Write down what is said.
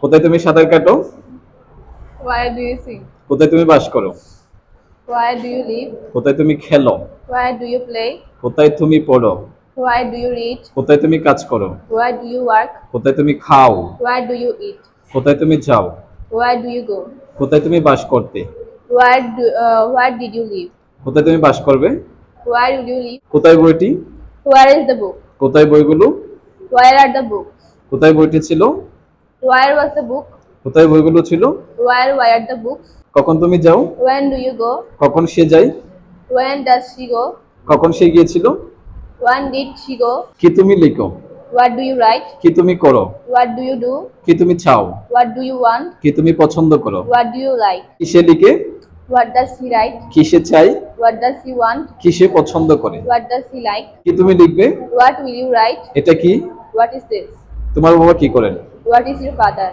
কোথায় তুমি সাঁতার কাটো? Where do you sing? কোথায় তুমি বাস করো? Where do you live? কোথায় তুমি খেলো? Where do you play? কোথায় তুমি পড়ো? Where do you read? কোথায় তুমি কাজ করো? Where do you work? কোথায় তুমি খাও? Where do you eat? কোথায় তুমি যাও? Where do you go? কোথায় তুমি বাস করতে? Where did you live? কোথায় তুমি বাস করবে? Where will you live? কোথায় বইটি? Where is the book? কোথায় বইগুলো? Where are the books? কোথায় বইটি ছিল? Where was the book? কোথায় বইগুলো ছিল? Where are the books? কখন তুমি যাও? When do you go? কখন সে যায়? When does she go? কখন সে গিয়েছিল? When did she go? কি তুমি লিখো? What do you write? কি তুমি করো? What do you do? কি তুমি চাও? What do you want? কি তুমি পছন্দ করো? What do you like? কি সে লিখে? What does he write? কি সে চাই? What does he want? কি সে পছন্দ করে? What does he like? কি তুমি লিখবে? What will you write? এটা কি? What is this? তোমার বাবা কি করেন? What is your father?